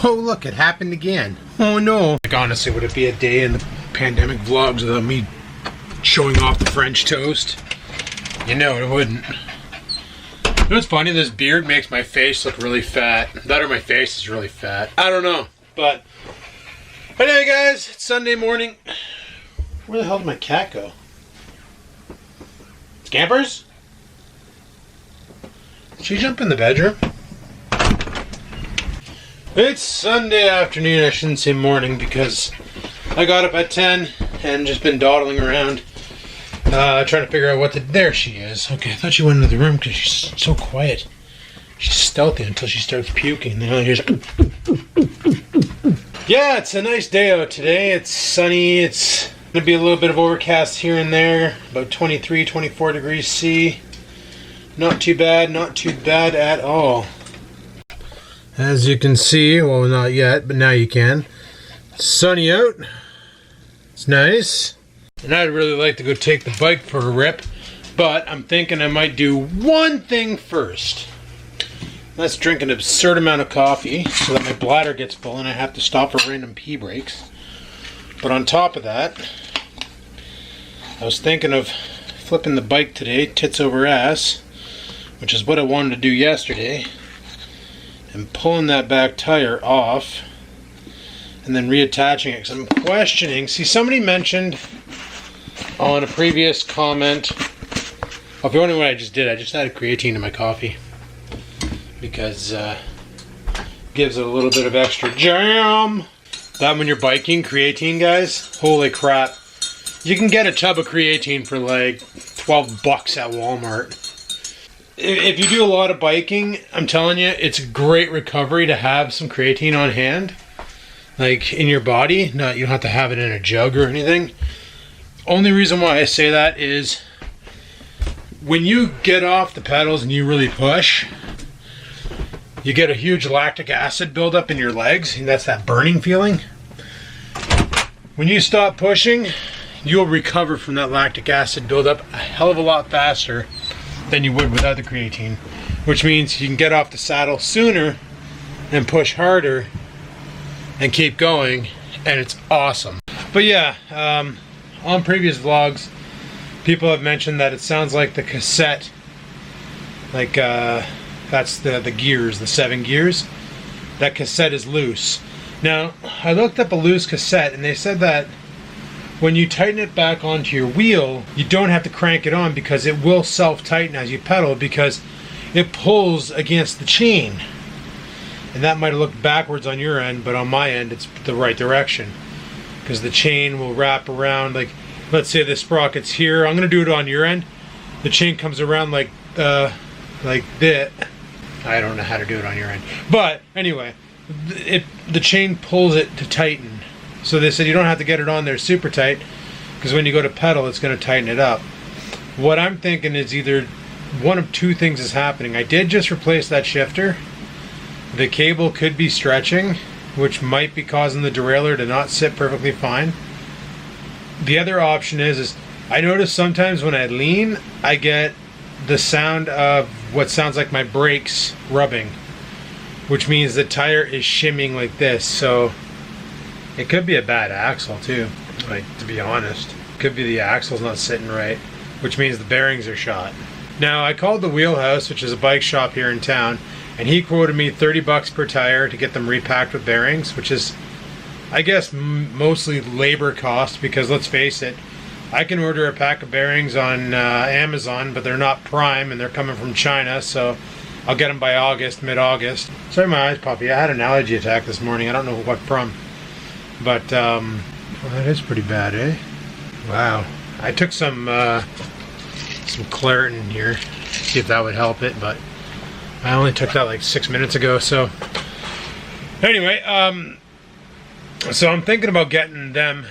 Oh look, it happened again. Oh no. Like honestly, would it be a day in the pandemic vlogs without me showing off the French toast? You know it wouldn't. You know what's funny? This beard makes my face look really fat. That or my face is really fat. I don't know. But anyway guys, it's Sunday morning. Where the hell did my cat go? Scampers? Did she jump in the bedroom? It's Sunday afternoon, I shouldn't say morning, because I got up at 10 and just been dawdling around trying to figure out what there she is. Okay, I thought she went into the room because she's so quiet. She's stealthy until she starts puking. Then I hear yeah, it's a nice day out today. It's sunny. It's going to be a little bit of overcast here and there. About 23, 24 degrees C. Not too bad. Not too bad at all. As you can see, well, not yet, but now you can. It's sunny out. It's nice. And I'd really like to go take the bike for a rip, but I'm thinking I might do one thing first. Let's drink an absurd amount of coffee so that my bladder gets full and I have to stop for random pee breaks. But on top of that, I was thinking of flipping the bike today, tits over ass, which is what I wanted to do yesterday, and pulling that back tire off and then reattaching it. Because I'm questioning, see, somebody mentioned on a previous comment, well, if you're wondering what I just did, I just added creatine to my coffee because gives it a little bit of extra jam. That when you're biking, creatine, guys, holy crap. You can get a tub of creatine for like $12 at Walmart. If you do a lot of biking, I'm telling you, it's a great recovery to have some creatine on hand, like in your body. No, you don't have to have it in a jug or anything. Only reason why I say that is when you get off the pedals and you really push, you get a huge lactic acid buildup in your legs, and that's that burning feeling. When you stop pushing, you'll recover from that lactic acid buildup a hell of a lot faster than you would without the creatine, which means you can get off the saddle sooner and push harder and keep going, and it's awesome. But yeah, on previous vlogs, people have mentioned that it sounds like the cassette, like that's the gears, the 7 gears. That cassette is loose. Now, I looked up a loose cassette, and they said that when you tighten it back onto your wheel, you don't have to crank it on because it will self-tighten as you pedal because it pulls against the chain. And that might have looked backwards on your end, but on my end, it's the right direction. Because the chain will wrap around, like, let's say the sprocket's here. I'm going to do it on your end. The chain comes around like this. I don't know how to do it on your end. But anyway, the chain pulls it to tighten. So they said you don't have to get it on there super tight, because when you go to pedal, it's going to tighten it up. What I'm thinking is either one of two things is happening. I did just replace that shifter. The cable could be stretching, which might be causing the derailleur to not sit perfectly fine. The other option is I notice sometimes when I lean, I get the sound of what sounds like my brakes rubbing, which means the tire is shimming like this. So it could be a bad axle too, like, to be honest. It could be the axle's not sitting right, which means the bearings are shot. Now, I called the Wheelhouse, which is a bike shop here in town, and he quoted me $30 per tire to get them repacked with bearings, which is, I guess, mostly labor cost, because let's face it, I can order a pack of bearings on Amazon, but they're not prime and they're coming from China, so I'll get them by August, mid-August. Sorry, my eyes, puppy. I had an allergy attack this morning. I don't know what from. But, well, that is pretty bad, eh? Wow. I took some Claritin here, see if that would help it, but I only took that like 6 minutes ago, so. Anyway, so I'm thinking about getting them,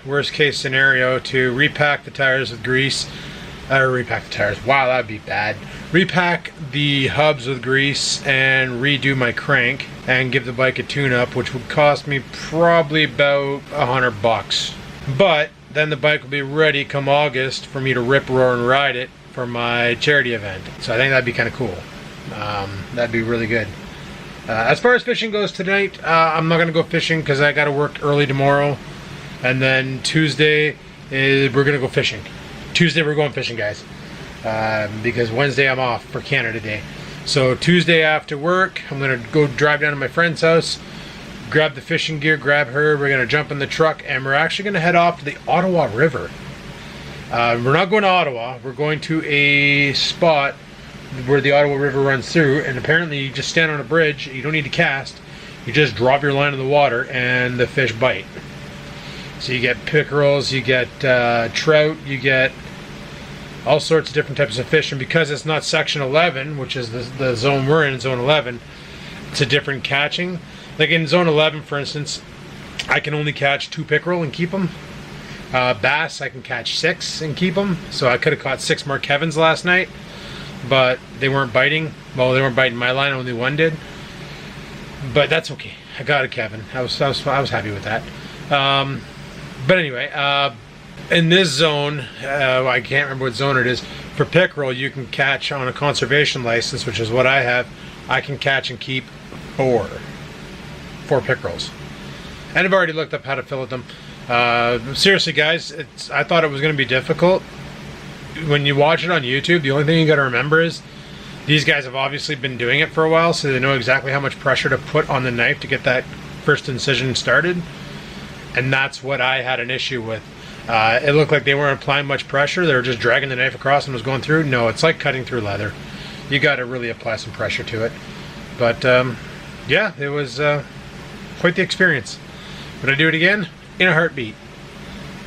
worst case scenario, to repack the tires with grease. Repack the tires. Wow, that'd be bad. Repack the hubs with grease and redo my crank and give the bike a tune-up, which would cost me probably about $100. But then the bike will be ready come August for me to rip, roar, and ride it for my charity event. So I think that'd be kind of cool. That'd be really good. As far as fishing goes tonight, I'm not going to go fishing because I got to work early tomorrow. And then Tuesday, we're going to go fishing. Tuesday, we're going fishing, guys. Because Wednesday, I'm off for Canada Day. So Tuesday after work, I'm going to go drive down to my friend's house, grab the fishing gear, grab her. We're going to jump in the truck, and we're actually going to head off to the Ottawa River. We're not going to Ottawa. We're going to a spot where the Ottawa River runs through, and apparently you just stand on a bridge. You don't need to cast. You just drop your line in the water, and the fish bite. So you get pickerels, you get trout, you get all sorts of different types of fish. And because it's not Section 11, which is the zone we're in, Zone 11, it's a different catching. Like in Zone 11, for instance, I can only catch 2 pickerel and keep them. Bass, I can catch 6 and keep them. So I could have caught 6 more Kevins last night, but they weren't biting. Well, they weren't biting my line, only one did. But that's okay. I got a Kevin. I was happy with that. But anyway, in this zone, I can't remember what zone it is. For pickerel, you can catch on a conservation license, which is what I have. I can catch and keep 4 pickerels. And I've already looked up how to fillet them. Seriously, guys, I thought it was going to be difficult. When you watch it on YouTube, the only thing you got to remember is these guys have obviously been doing it for a while, so they know exactly how much pressure to put on the knife to get that first incision started. And that's what I had an issue with. It looked like they weren't applying much pressure. They were just dragging the knife across and it was going through. No, it's like cutting through leather. You got to really apply some pressure to it. But yeah, it was quite the experience. Would I do it again? In a heartbeat.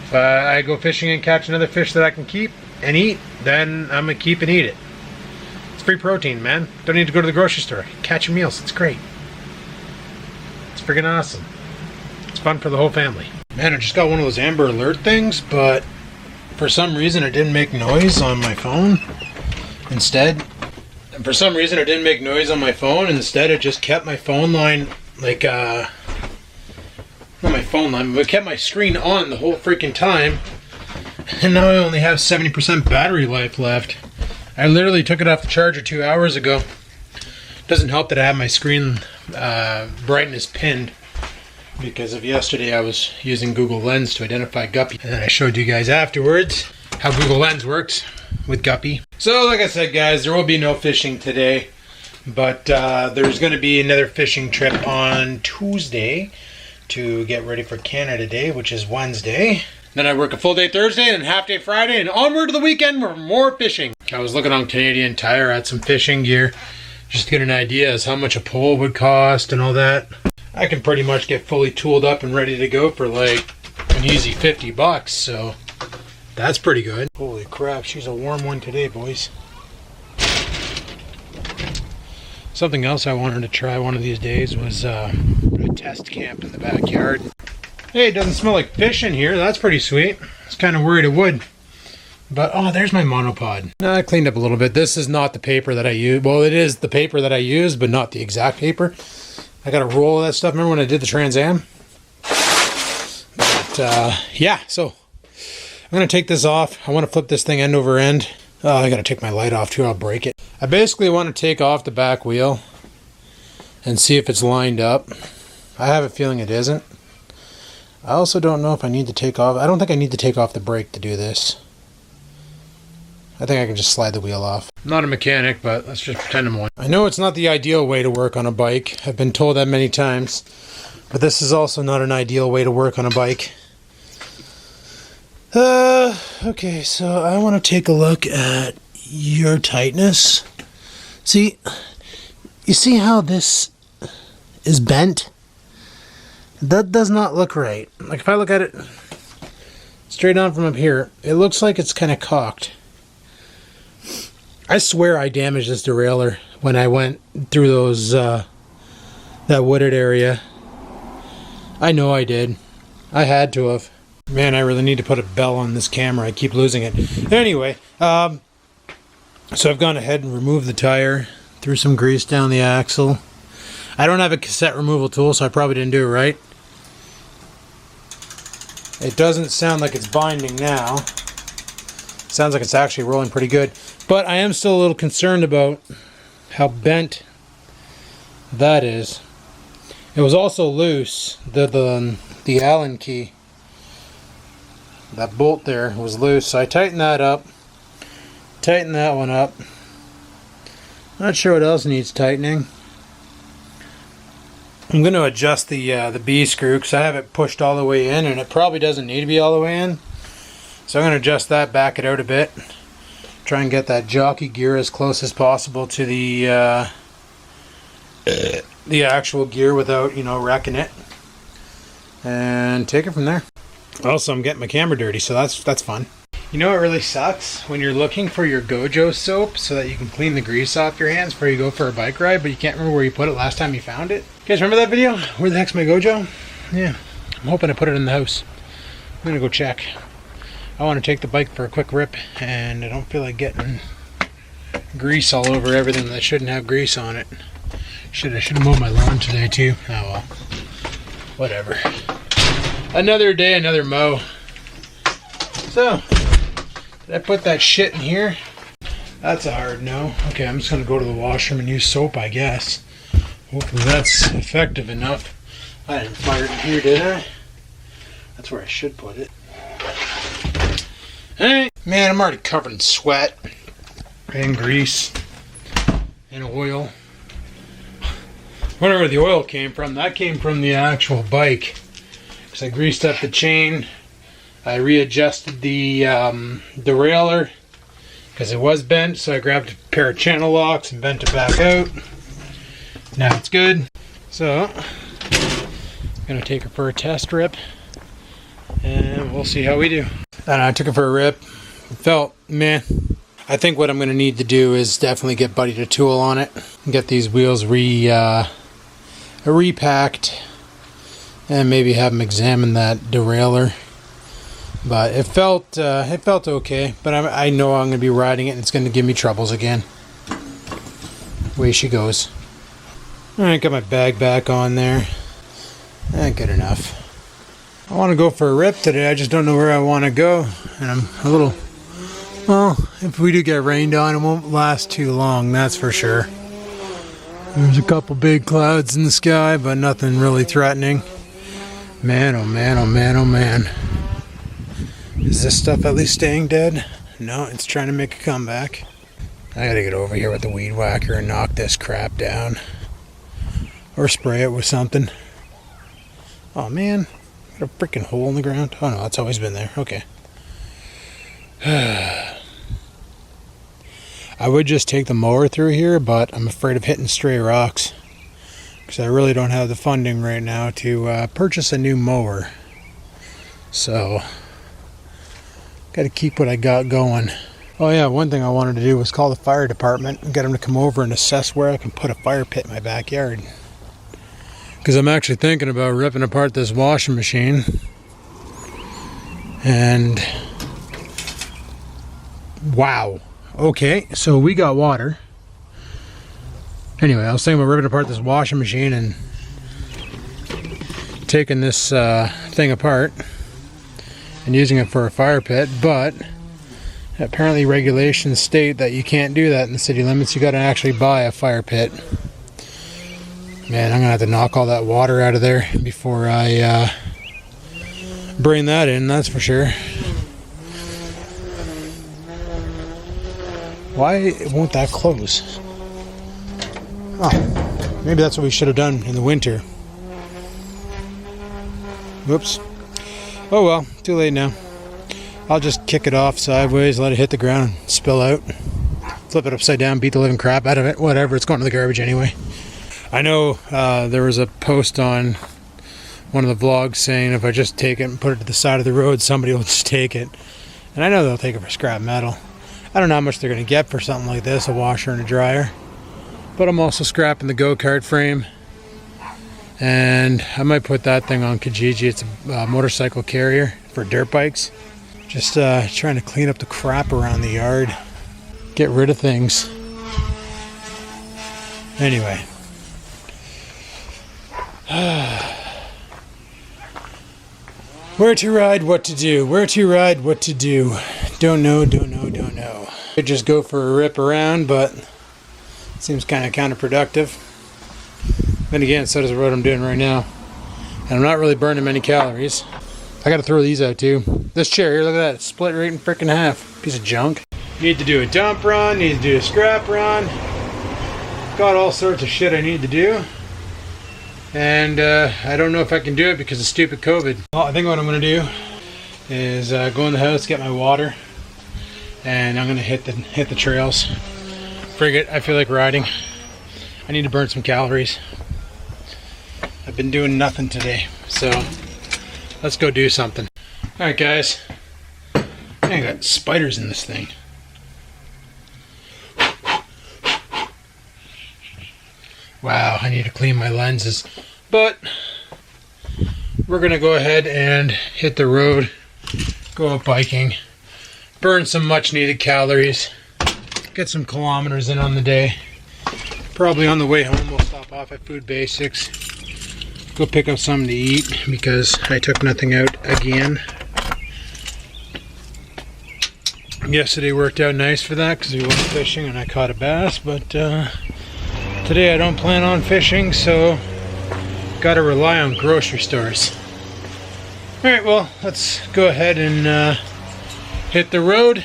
If I go fishing and catch another fish that I can keep and eat, then I'm going to keep and eat it. It's free protein, man. Don't need to go to the grocery store. Catch your meals. It's great. It's freaking awesome. It's fun for the whole family. Man, I just got one of those Amber Alert things, but for some reason it didn't make noise on my phone. Instead, it just kept my phone line, like, not my phone line, but it kept my screen on the whole freaking time. And now I only have 70% battery life left. I literally took it off the charger 2 hours ago. Doesn't help that I have my screen brightness pinned. Because of yesterday, I was using Google Lens to identify Guppy. And then I showed you guys afterwards how Google Lens works with Guppy. So, like I said, guys, there will be no fishing today. But there's going to be another fishing trip on Tuesday to get ready for Canada Day, which is Wednesday. Then I work a full day Thursday and a half day Friday. And onward to the weekend for more fishing. I was looking on Canadian Tire at some fishing gear just to get an idea as how much a pole would cost and all that. I can pretty much get fully tooled up and ready to go for like an easy $50, so that's pretty good. Holy crap, she's a warm one today, boys. Something else I wanted to try one of these days was a test camp in the backyard. Hey, it doesn't smell like fish in here. That's pretty sweet. I was kind of worried it would. But, oh, there's my monopod. Now, I cleaned up a little bit. This is not the paper that I use. Well, it is the paper that I use, but not the exact paper. I got a roll of that stuff. Remember when I did the Trans Am? But, yeah, so I'm going to take this off. I want to flip this thing end over end. I got to take my light off too. I'll break it. I basically want to take off the back wheel and see if it's lined up. I have a feeling it isn't. I also don't know if I need to take off. I don't think I need to take off the brake to do this. I think I can just slide the wheel off. I'm not a mechanic, but let's just pretend I'm one. I know it's not the ideal way to work on a bike. I've been told that many times. But this is also not an ideal way to work on a bike. Okay, so I want to take a look at your tightness. See, you see how this is bent? That does not look right. Like if I look at it straight on from up here, it looks like it's kind of cocked. I swear I damaged this derailleur when I went through those, that wooded area. I know I did. I had to have. Man, I really need to put a bell on this camera. I keep losing it. Anyway, so I've gone ahead and removed the tire, threw some grease down the axle. I don't have a cassette removal tool, so I probably didn't do it right. It doesn't sound like it's binding now. Sounds like it's actually rolling pretty good. But I am still a little concerned about how bent That is. It was also loose. The Allen key. That bolt there was loose, so I tightened that up. Tighten that one up. Not sure what else needs tightening. I'm going to adjust the B screw because I have it pushed all the way in, and it probably doesn't need to be all the way in. So I'm going to adjust that, back it out a bit. Try and get that jockey gear as close as possible to the actual gear without, you know, wrecking it. And take it from there. Also, I'm getting my camera dirty, so that's fun. You know what really sucks? When you're looking for your Gojo soap so that you can clean the grease off your hands before you go for a bike ride, but you can't remember where you put it last time you found it. You guys remember that video? Where the heck's my Gojo? Yeah, I'm hoping I put it in the house. I'm gonna go check. I want to take the bike for a quick rip, and I don't feel like getting grease all over everything that shouldn't have grease on it. Should have mowed my lawn today too. Oh well. Whatever. Another day, another mow. So, did I put that shit in here? That's a hard no. Okay, I'm just gonna go to the washroom and use soap, I guess. Hopefully that's effective enough. I didn't fire it in here, did I? That's where I should put it. Hey, man, I'm already covered in sweat and grease and oil. Wonder where the oil came from. That came from the actual bike. Because I greased up the chain. I readjusted the derailleur because it was bent, so I grabbed a pair of channel locks and bent it back out. Now it's good. So, I'm gonna take her for a test rip, and we'll see how we do. And I took her for a rip. It felt meh. I think what I'm gonna need to do is definitely get Buddy to tool on it, and get these wheels repacked, and maybe have him examine that derailleur. But it felt okay. But I know I'm gonna be riding it, and it's gonna give me troubles again. Away she goes. All right, got my bag back on there. Good enough. I want to go for a rip today. I just don't know where I want to go, and I'm a little. Well, if we do get rained on, it won't last too long. That's for sure. There's a couple big clouds in the sky, but nothing really threatening. Man, oh man, oh man, oh man. Is this stuff at least staying dead? No, it's trying to make a comeback. I gotta get over here with the weed whacker and knock this crap down. Or spray it with something. Oh man, got a freaking hole in the ground. Oh no, that's always been there. Okay. I would just take the mower through here, but I'm afraid of hitting stray rocks. Because I really don't have the funding right now to purchase a new mower. So, got to keep what I got going. Oh yeah, one thing I wanted to do was call the fire department and get them to come over and assess where I can put a fire pit in my backyard. Because I'm actually thinking about ripping apart this washing machine. And wow. Okay, so we got water. Anyway, I was thinking about ripping apart this washing machine and taking this thing apart and using it for a fire pit, but apparently regulations state that you can't do that in the city limits. You got to actually buy a fire pit. Man, I'm gonna have to knock all that water out of there before I bring that in, that's for sure. Why won't that close? Oh, maybe that's what we should have done in the winter. Whoops. Oh well, too late now. I'll just kick it off sideways, let it hit the ground, spill out. Flip it upside down, beat the living crap out of it. Whatever, it's going to the garbage anyway. I know there was a post on one of the vlogs saying if I just take it and put it to the side of the road, somebody will just take it. And I know they'll take it for scrap metal. I don't know how much they're going to get for something like this, a washer and a dryer. But I'm also scrapping the go-kart frame. And I might put that thing on Kijiji. It's a motorcycle carrier for dirt bikes. Just trying to clean up the crap around the yard. Get rid of things. Anyway. Where to ride, what to do. Where to ride, what to do. Don't know, don't know, don't know. Could just go for a rip around, but it seems kind of counterproductive. Then again, so does the road I'm doing right now. And I'm not really burning many calories. I gotta throw these out too. This chair here, look at that, it's split right in frickin' half. Piece of junk. Need to do a dump run, need to do a scrap run. Got all sorts of shit I need to do. And I don't know if I can do it because of stupid COVID. Well, I think what I'm gonna do is go in the house, get my water, and I'm gonna hit the trails. Frig it, I feel like riding. I need to burn some calories. I've been doing nothing today, so let's go do something. Alright guys, I got spiders in this thing. Wow, I need to clean my lenses. But we're gonna go ahead and hit the road, go out biking, burn some much needed calories, get some kilometers in on the day. Probably on the way home we'll stop off at Food Basics, go pick up something to eat because I took nothing out again. Yesterday worked out nice for that because we went fishing and I caught a bass, but today I don't plan on fishing, so gotta rely on grocery stores. Alright, well, let's go ahead and hit the road,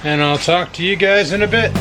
and I'll talk to you guys in a bit.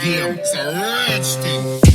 Damn, it's a rich thing.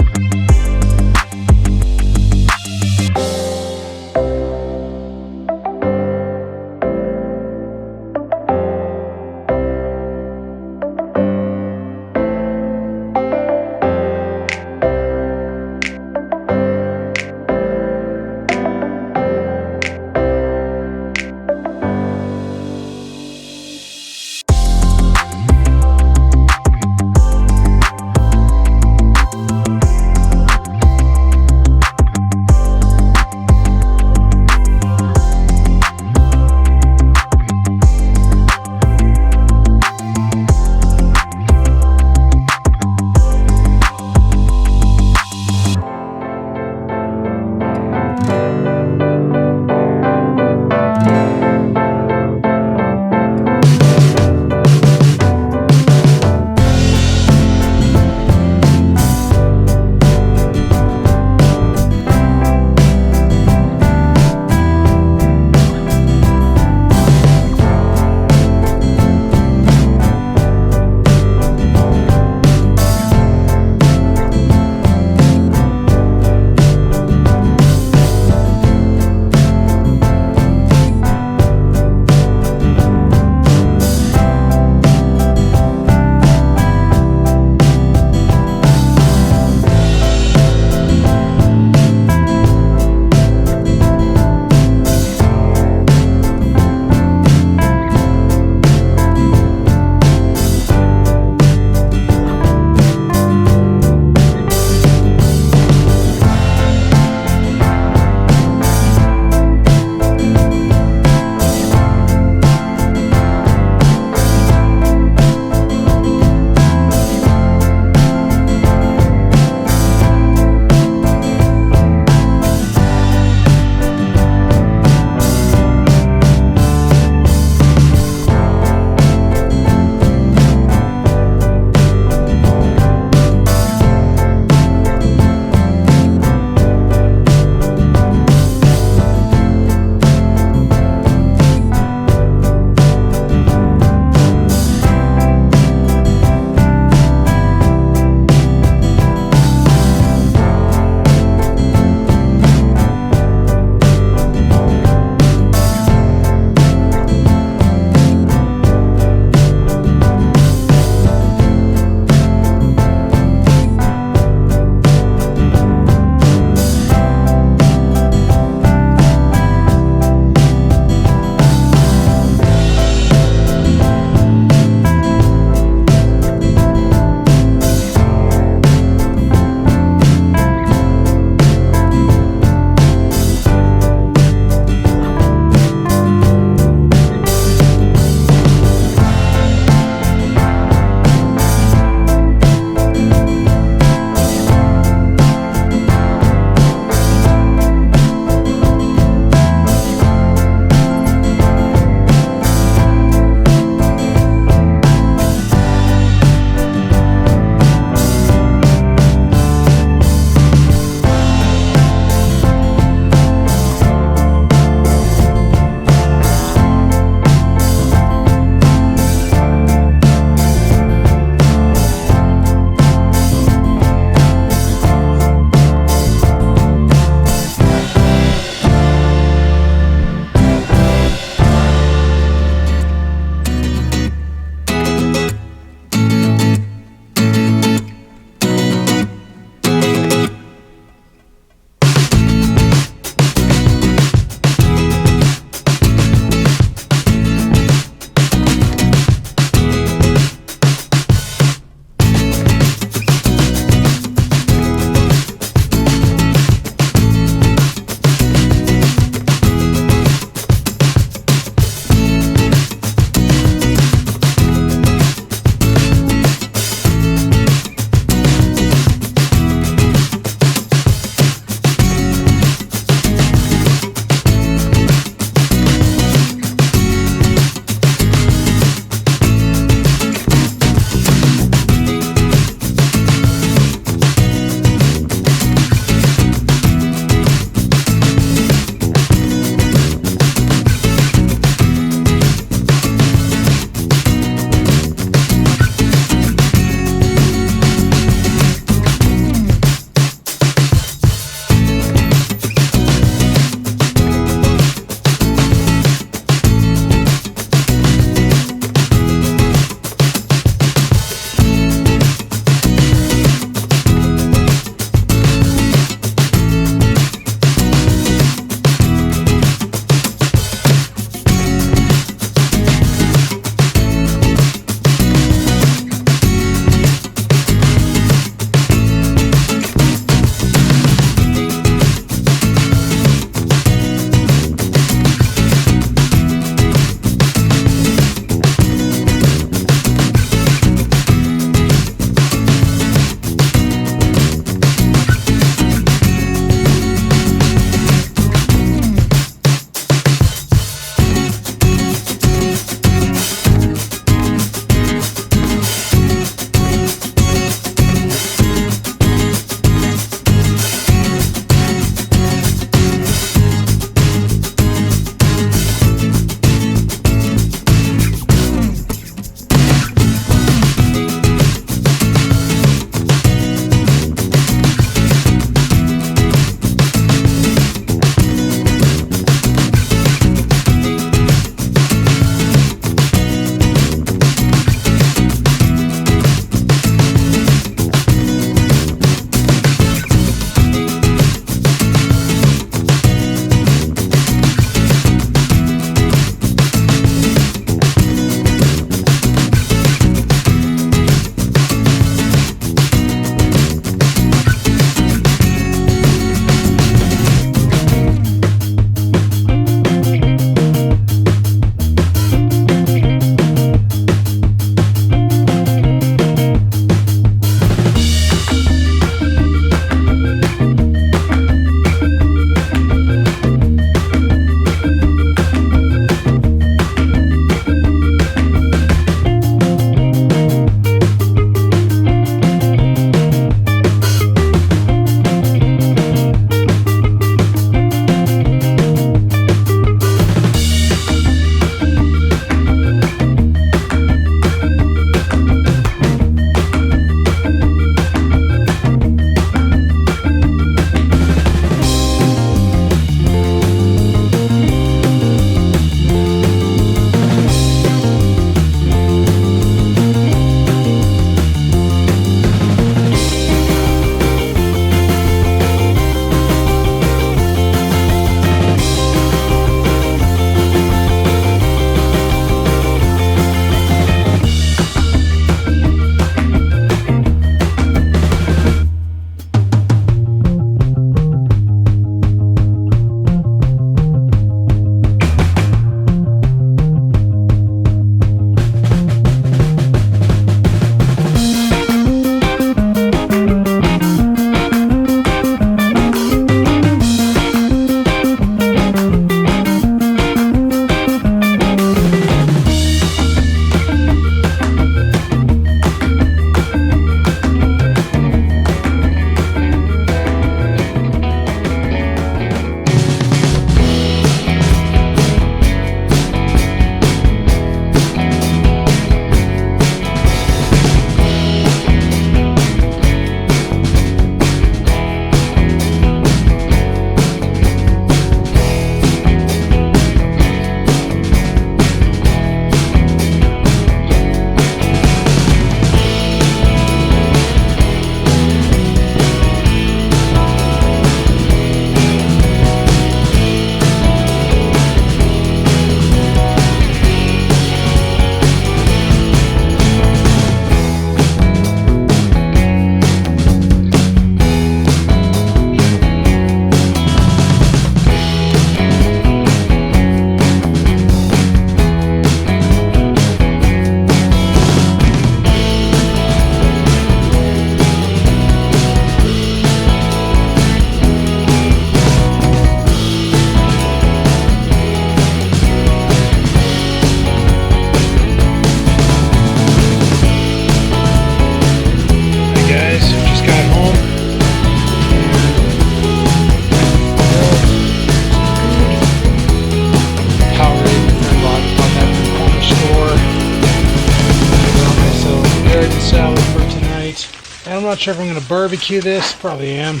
salad for tonight. And I'm not sure if I'm going to barbecue this. Probably am.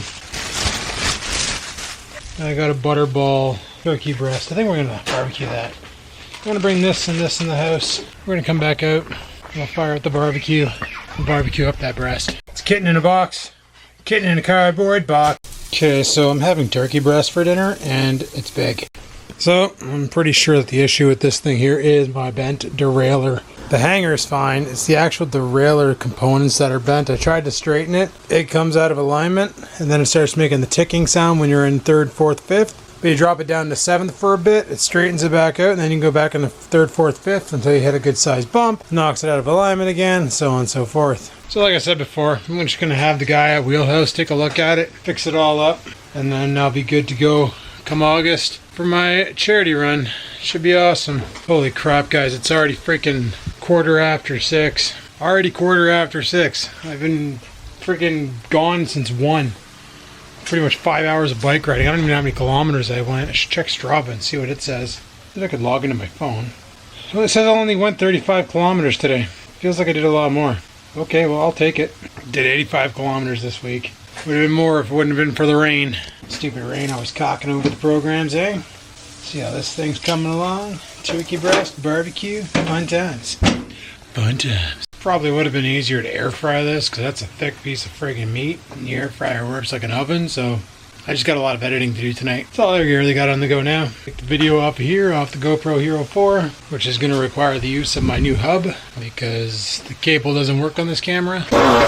I got a butterball turkey breast. I think we're going to barbecue that. I'm going to bring this and this in the house. We're going to come back out. We'll fire up the barbecue and barbecue up that breast. It's kitten in a box. Kitten in a cardboard box. Okay, so I'm having turkey breast for dinner and it's big. So I'm pretty sure that the issue with this thing here is my bent derailleur. The hanger is fine. It's the actual derailleur components that are bent. I tried to straighten it. It comes out of alignment and then it starts making the ticking sound when you're in 3rd, 4th, 5th. But you drop it down to 7th for a bit, it straightens it back out, and then you can go back into 3rd, 4th, 5th until you hit a good sized bump, knocks it out of alignment again, so on and so forth. So like I said before, I'm just going to have the guy at Wheelhouse take a look at it, fix it all up, and then I'll be good to go come August for my charity run. Should be awesome. Holy crap, guys, it's already freaking 6:15. Already 6:15. I've been freaking gone since 1. Pretty much 5 hours of bike riding. I don't even know how many kilometers I went. I should check Strava and see what it says. If I could log into my phone. Well, it says I only went 35 kilometers today. Feels like I did a lot more. Okay, well, I'll take it. Did 85 kilometers this week. Would have been more if it wouldn't have been for the rain. Stupid rain always cocking over the programs, eh? See how this thing's coming along? Turkey breast, barbecue, fun times. Fun times. Probably would have been easier to air fry this because that's a thick piece of friggin' meat and the air fryer works like an oven, so I just got a lot of editing to do tonight. That's all I really got on the go now. Take the video off of here, off the GoPro Hero 4, which is going to require the use of my new hub because the cable doesn't work on this camera.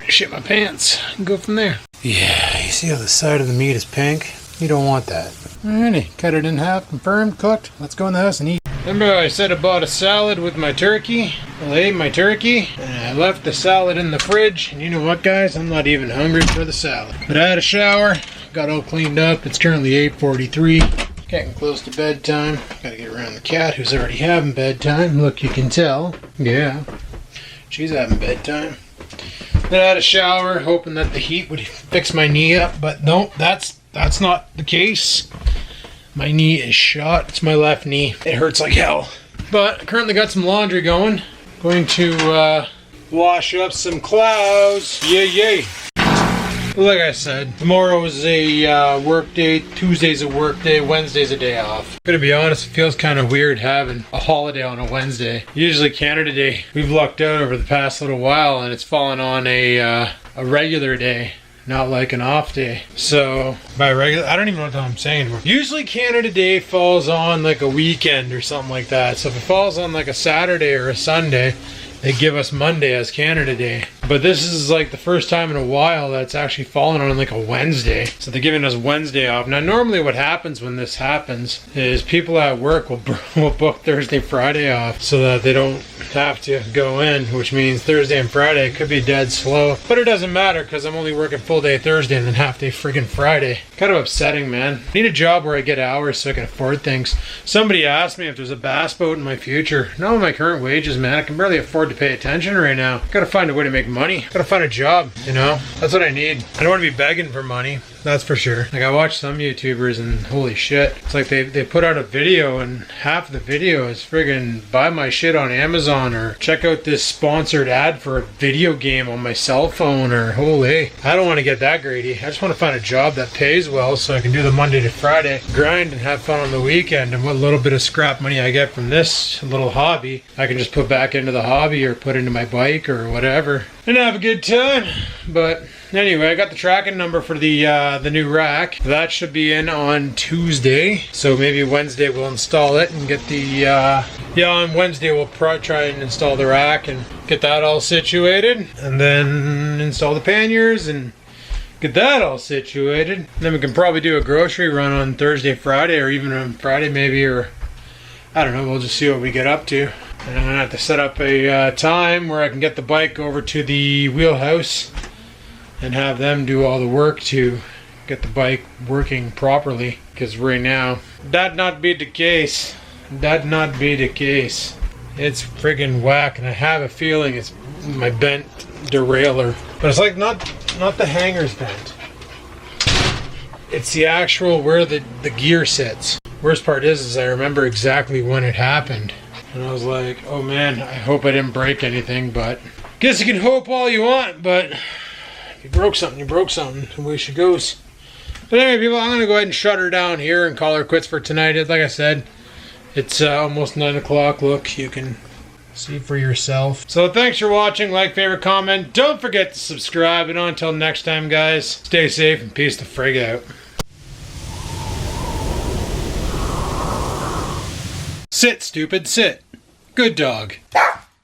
Shit my pants and go from there. Yeah, you see how the side of the meat is pink? You don't want that. Alrighty, cut it in half, confirmed, cooked. Let's go in the house and eat. Remember I said I bought a salad with my turkey? Well, I ate my turkey, and I left the salad in the fridge, and you know what, guys? I'm not even hungry for the salad. But I had a shower, got all cleaned up. It's currently 8:43. Getting close to bedtime. Gotta get around the cat, who's already having bedtime. Look, you can tell. Yeah, she's having bedtime. Then I had a shower, hoping that the heat would fix my knee up, but no, that's not the case. My knee is shot. It's my left knee. It hurts like hell. But I currently got some laundry going. Going to wash up some clouds. Yay, yay. Like I said, tomorrow is a work day. Tuesday's a work day. Wednesday's a day off. Gonna be honest, it feels kind of weird having a holiday on a Wednesday. Usually Canada Day. We've lucked out over the past little while and it's fallen on a regular day. Not like an off day. So, by regular, I don't even know what I'm saying. Usually Canada Day falls on like a weekend or something like that. So if it falls on like a Saturday or a Sunday, they give us Monday as Canada Day. But this is like the first time in a while that's actually fallen on like a Wednesday. So they're giving us Wednesday off. Now normally what happens when this happens is people at work will book Thursday, Friday off so that they don't have to go in, which means Thursday and Friday could be dead slow. But it doesn't matter because I'm only working full day Thursday and then half day friggin' Friday. Kind of upsetting, man. I need a job where I get hours so I can afford things. Somebody asked me if there's a bass boat in my future. Not with my current wages, man. I can barely afford to pay attention right now. Gotta find a way to make money. Gotta find a job, you know? That's what I need. I don't want to be begging for money. That's for sure. Like I watch some YouTubers and holy shit. It's like they put out a video and half the video is friggin' buy my shit on Amazon or check out this sponsored ad for a video game on my cell phone or holy. I don't want to get that greedy. I just want to find a job that pays well so I can do the Monday to Friday grind and have fun on the weekend, and what little bit of scrap money I get from this little hobby I can just put back into the hobby or put into my bike or whatever and have a good time. But anyway, I got the tracking number for the new rack. That should be in on Tuesday. So maybe Wednesday we'll install it and get the on Wednesday we'll try and install the rack and get that all situated, and then install the panniers and get that all situated. And then we can probably do a grocery run on Thursday, Friday, or even on Friday maybe, or I don't know, we'll just see what we get up to. And I'm gonna have to set up a time where I can get the bike over to the Wheelhouse and have them do all the work to get the bike working properly, because right now that not be the case. That not be the case. It's friggin' whack, and I have a feeling it's my bent derailleur. But it's like not the hanger's bent. It's the actual where the gear sits. Worst part is I remember exactly when it happened. And I was like, oh man, I hope I didn't break anything, but Guess you can hope all you want, but if you broke something, you broke something. The way she goes. But anyway, people, I'm going to go ahead and shut her down here and call her quits for tonight. Like I said, it's almost 9 o'clock. Look, you can see for yourself. So thanks for watching. Like, favorite, comment. Don't forget to subscribe. And until next time, guys, stay safe and peace the frig out. Sit, stupid, sit. Good dog.